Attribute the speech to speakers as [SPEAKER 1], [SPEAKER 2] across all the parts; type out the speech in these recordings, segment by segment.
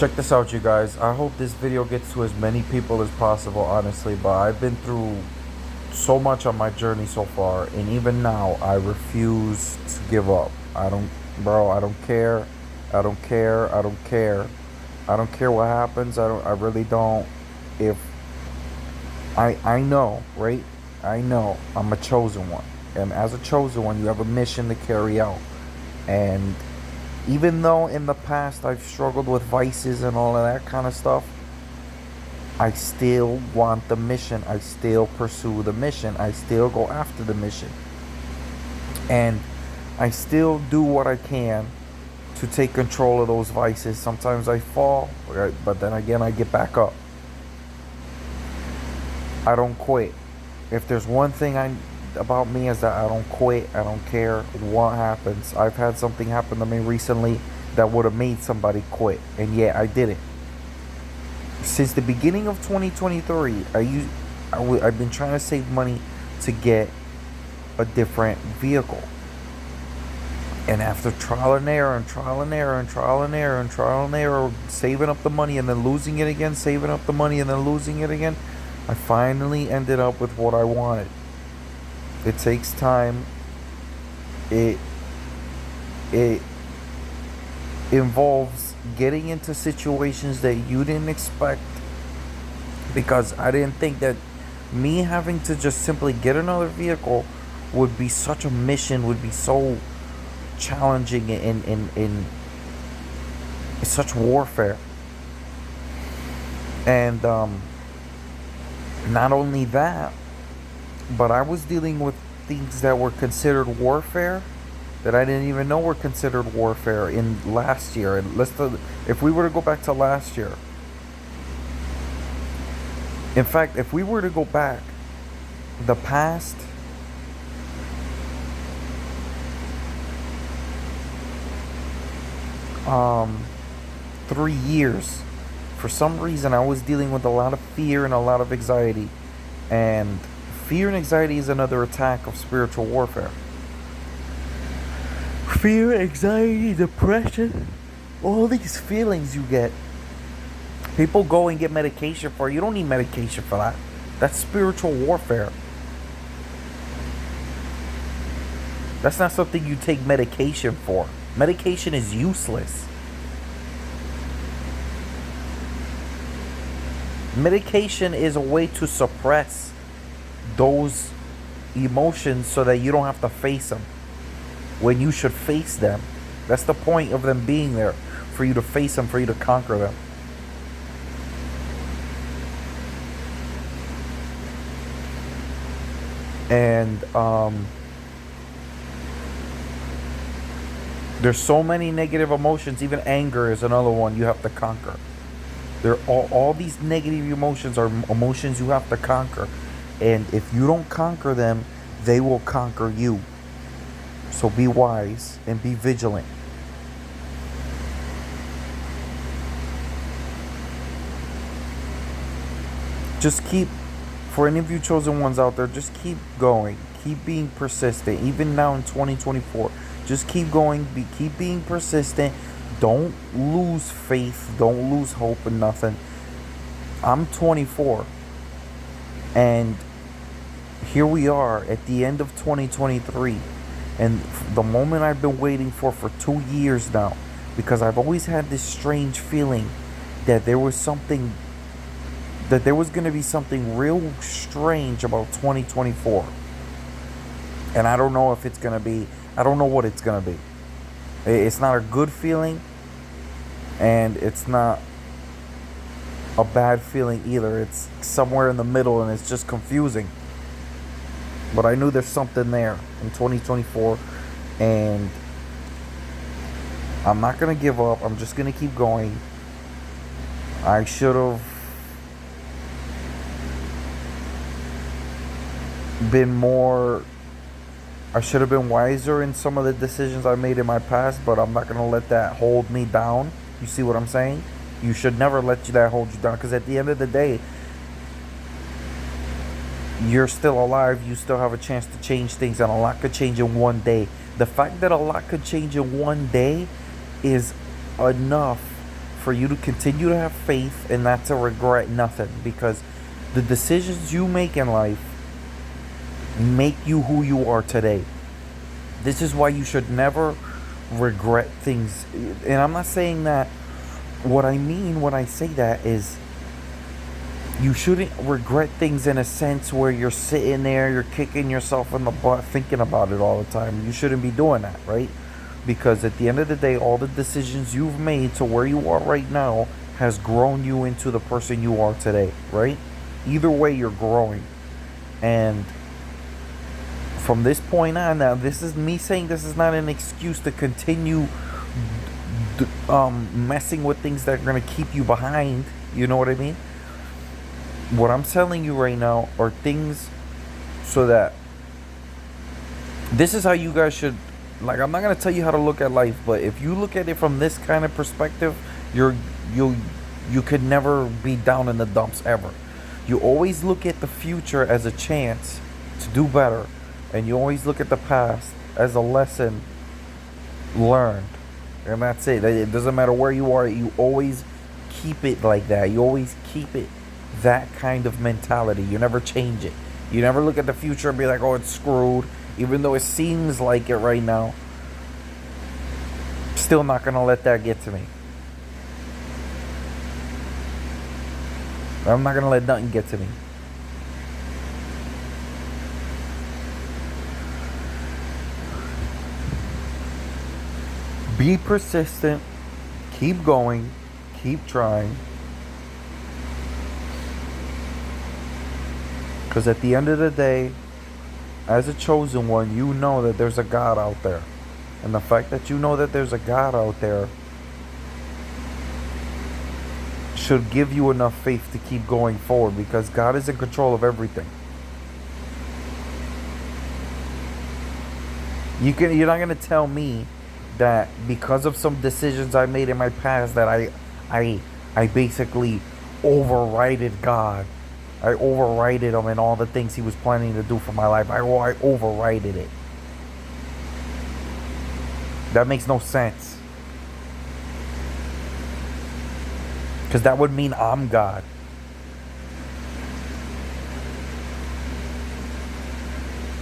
[SPEAKER 1] Check this out, you guys. I hope this video gets to as many people as possible, honestly, but I've been through so much on my journey so far, and even now I refuse to give up. I don't care. I don't care. I don't care. I don't care what happens. I really don't. If I know, right? I know I'm a chosen one. And as a chosen one, you have a mission to carry out. And even though in the past I've struggled with vices and all of that kind of stuff, I still want the mission. I still pursue the mission. I still go after the mission. And I still do what I can to take control of those vices. Sometimes I fall, but then again, I get back up. I don't quit. If there's one thing about me is that I don't quit. I don't care what happens. I've had something happen to me recently that would have made somebody quit, and yet I didn't. Since the beginning of 2023, I've been trying to save money to get a different vehicle. And after trial and error and trial and error and trial and error and trial and error, saving up the money and then losing it again, saving up the money and then losing it again, I finally ended up with what I wanted. It takes time. It involves getting into situations that you didn't expect, because I didn't think that me having to just simply get another vehicle would be such a mission, would be so challenging in such warfare. And not only that, but I was dealing with things that were considered warfare that I didn't even know were considered warfare in last year. And if we were to go back to last year, in fact, if we were to go back the past um 3 years, for some reason I was dealing with a lot of fear and a lot of anxiety. And fear and anxiety is another attack of spiritual warfare. Fear, anxiety, depression, all these feelings you get, people go and get medication for. You don't need medication for that. That's spiritual warfare. That's not something you take medication for. Medication is useless. Medication is a way to suppress those emotions so that you don't have to face them when you should face them. That's the point of them being there, for you to face them, for you to conquer them. And there's so many negative emotions. Even anger is another one you have to conquer. All these negative emotions are emotions you have to conquer. And if you don't conquer them, they will conquer you. So be wise and be vigilant. Just keep, for any of you chosen ones out there, just keep going. Keep being persistent. Even now in 2024, just keep going. Keep being persistent. Don't lose faith. Don't lose hope in nothing. I'm 24. And here we are at the end of 2023. And the moment I've been waiting for 2 years now. Because I've always had this strange feeling that there was going to be something real strange about 2024. And I don't know if it's going to be. I don't know what it's going to be. It's not a good feeling. And it's not a bad feeling either. It's somewhere in the middle, and it's just confusing. But I knew there's something there in 2024. And I'm not going to give up. I'm just going to keep going. I should have been wiser in some of the decisions I made in my past, but I'm not going to let that hold me down. You see what I'm saying? You should never let that hold you down, because at the end of the day, you're still alive. You still have a chance to change things, and a lot could change in one day. The fact that a lot could change in one day is enough for you to continue to have faith and not to regret nothing, because the decisions you make in life make you who you are today. This is why you should never regret things. And I'm not saying that. What I mean when I say that is you shouldn't regret things in a sense where you're sitting there, you're kicking yourself in the butt thinking about it all the time. You shouldn't be doing that, right? Because at the end of the day, all the decisions you've made to where you are right now has grown you into the person you are today, right? Either way, you're growing. And from this point on, now, this is me saying this is not an excuse to continue messing with things that are going to keep you behind. You know what I mean? What I'm telling you right now are things so that this is how you guys should, like, I'm not going to tell you how to look at life, but if you look at it from this kind of perspective, you could never be down in the dumps ever. You always look at the future as a chance to do better, and you always look at the past as a lesson learned. And that's it. It doesn't matter where you are. You always keep it like that. You always keep it that kind of mentality. You never change it. You never look at the future and be like, oh, it's screwed. Even though it seems like it right now. Still not going to let that get to me. I'm not going to let nothing get to me. Be persistent, keep going, keep trying. Because at the end of the day, as a chosen one, you know that there's a God out there. And the fact that you know that there's a God out there should give you enough faith to keep going forward, because God is in control of everything. You're not going to tell me that because of some decisions I made in my past that I basically overrided God. I overrided him and all the things he was planning to do for my life. I overrided it. That makes no sense. Because that would mean I'm God.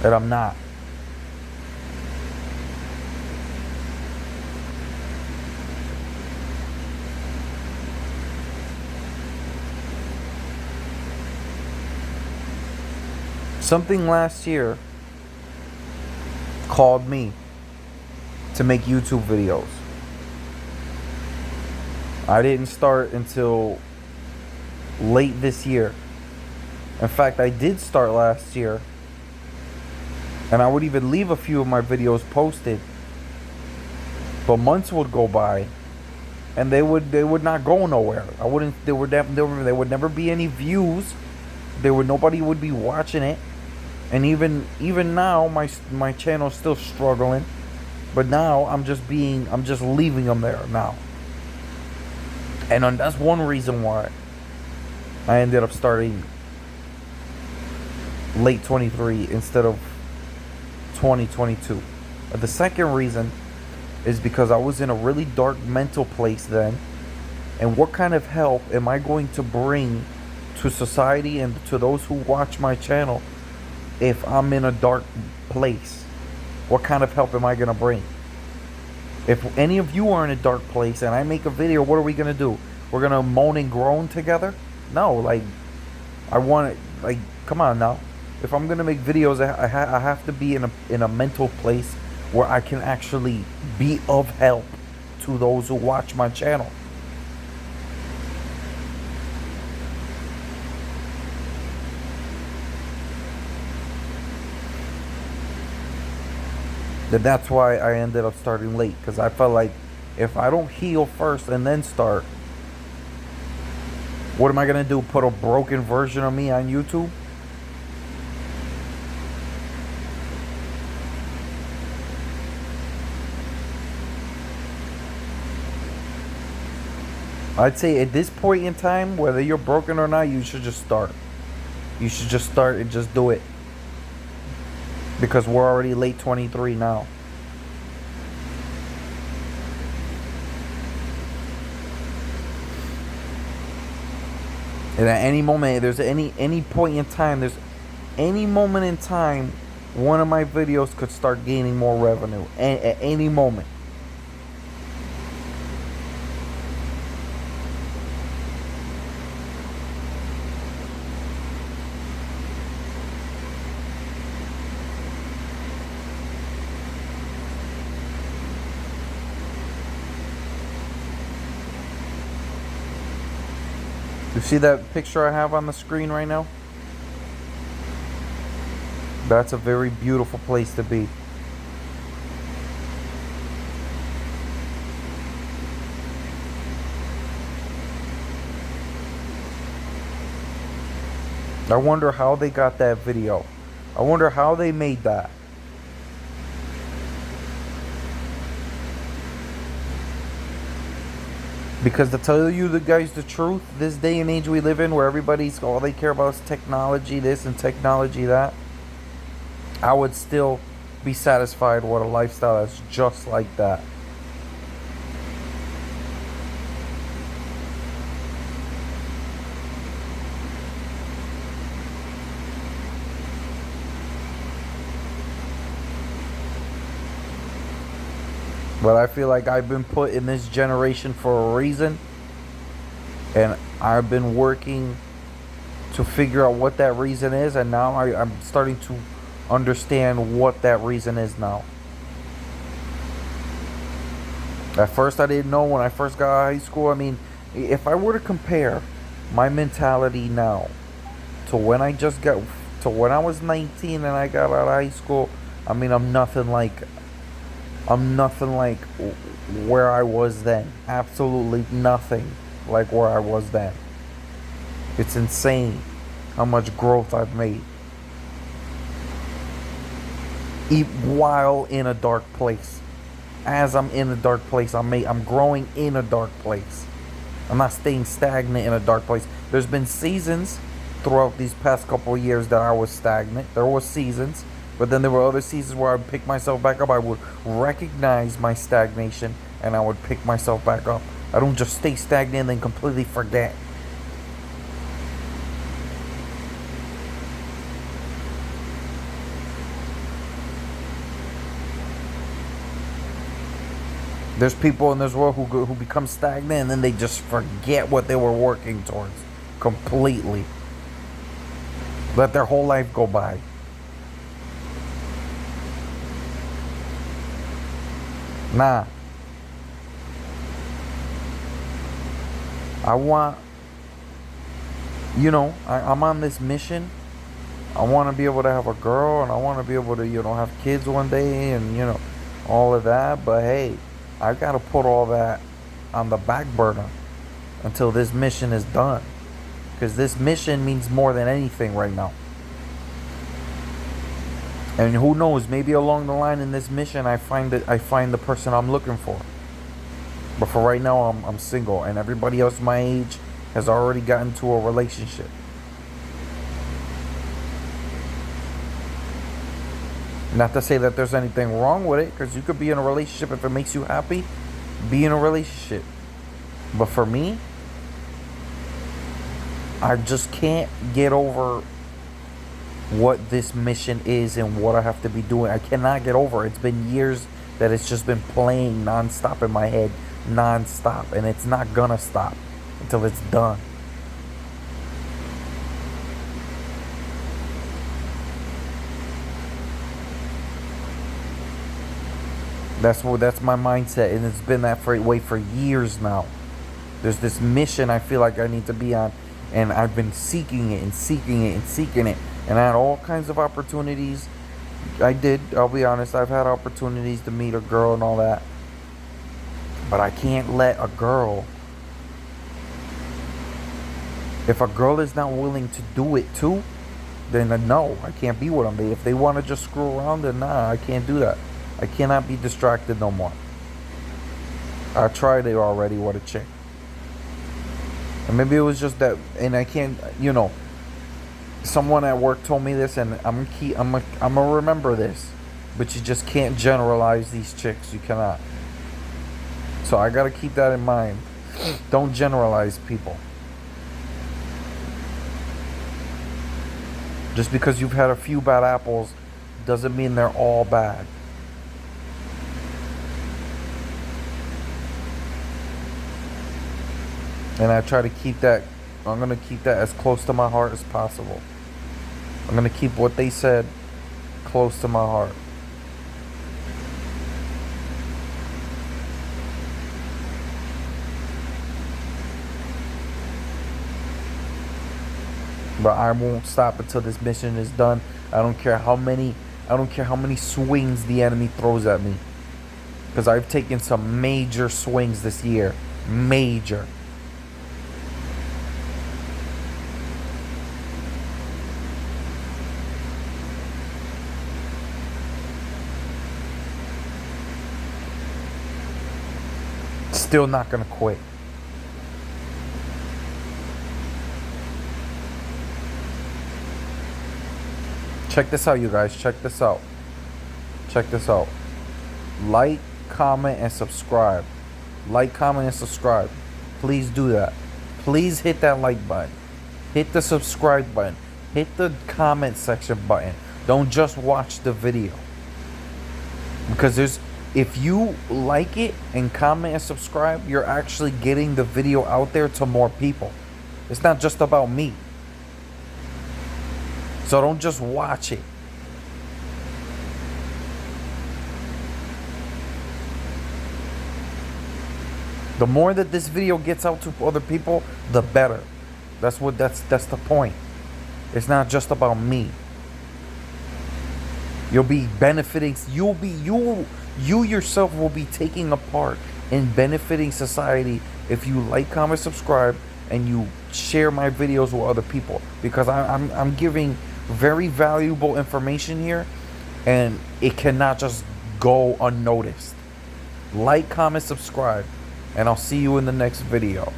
[SPEAKER 1] And I'm not. Something last year called me to make YouTube videos. I didn't start until late this year. In fact, I did start last year, and I would even leave a few of my videos posted, but months would go by and they would not go nowhere. There would never be any views. Nobody would be watching it. And even now, my channel's still struggling. But now I'm just leaving them there now. And that's one reason why I ended up starting late 23 instead of 2022. The second reason is because I was in a really dark mental place then. And what kind of help am I going to bring to society and to those who watch my channel if I'm in a dark place? What kind of help am I going to bring? If any of you are in a dark place and I make a video, what are we going to do? We're going to moan and groan together? No, like, I want it, like, come on now. If I'm going to make videos, I have to be in a mental place where I can actually be of help to those who watch my channel. That's why I ended up starting late, because I felt like if I don't heal first and then start, what am I going to do? Put a broken version of me on YouTube? I'd say at this point in time, whether you're broken or not, you should just start. You should just start and just do it. Because we're already late 23 now. And at any moment, there's any point in time, there's any moment in time, one of my videos could start gaining more revenue. At any moment. You see that picture I have on the screen right now? That's a very beautiful place to be. I wonder how they got that video. I wonder how they made that. Because to tell you the guys the truth, this day and age we live in, where everybody's all they care about is technology this and technology that, I would still be satisfied with a lifestyle that's just like that. But I feel like I've been put in this generation for a reason, and I've been working to figure out what that reason is, and now I'm starting to understand what that reason is now. At first I didn't know when I first got out of high school. I mean, if I were to compare my mentality now to when I just got to when I was 19 and I got out of high school, I mean, I'm nothing like where I was then. Absolutely nothing like where I was then. It's insane how much growth I've made. While in a dark place. As I'm in a dark place, I'm growing in a dark place. I'm not staying stagnant in a dark place. There's been seasons throughout these past couple of years that I was stagnant. There were seasons. But then there were other seasons where I would pick myself back up. I would recognize my stagnation and I would pick myself back up. I don't just stay stagnant and then completely forget. There's people in this world who become stagnant and then they just forget what they were working towards completely. Let their whole life go by. Nah. I want, I'm on this mission. I want to be able to have a girl and I want to be able to, have kids one day and, all of that. But hey, I got to put all that on the back burner until this mission is done. Because this mission means more than anything right now. And who knows, maybe along the line in this mission I find the person I'm looking for. But for right now I'm single, and everybody else my age has already gotten to a relationship. Not to say that there's anything wrong with it, because you could be in a relationship if it makes you happy. Be in a relationship. But for me, I just can't get over what this mission is and what I have to be doing. I cannot get over it. It's been years that it's just been playing non-stop in my head, non-stop, and it's not gonna stop until it's done. That's my mindset, and it's been that way for years now. There's this mission I feel like I need to be on, and I've been seeking it and seeking it and seeking it. And I had all kinds of opportunities. I'll be honest, I've had opportunities to meet a girl and all that. But I can't let a girl, if a girl is not willing to do it too, then no, I can't be with them. If they want to just screw around, then nah, I can't do that. I cannot be distracted no more. I tried it already with a chick. And maybe it was just that, and I can't, someone at work told me this, and I'm gonna remember this. But you just can't generalize these chicks. You cannot. So I gotta keep that in mind. Don't generalize people. Just because you've had a few bad apples doesn't mean they're all bad. And I try to keep that, I'm going to keep that as close to my heart as possible. I'm going to keep what they said close to my heart. But I won't stop until this mission is done. I don't care how many swings the enemy throws at me. Because I've taken some major swings this year. Major. Still not gonna quit. Check this out, you guys. Check this out. Check this out. Like, comment, and subscribe. Like, comment, and subscribe. Please do that. Please hit that like button. Hit the subscribe button. Hit the comment section button. Don't just watch the video. Because if you like it and comment and subscribe, you're actually getting the video out there to more people. It's not just about me. So don't just watch it. The more that this video gets out to other people, the better. That's the point. It's not just about me. You'll be benefiting. You yourself will be taking a part in benefiting society if you like, comment, subscribe, and you share my videos with other people. Because I'm giving very valuable information here, and it cannot just go unnoticed. Like, comment, subscribe, and I'll see you in the next video.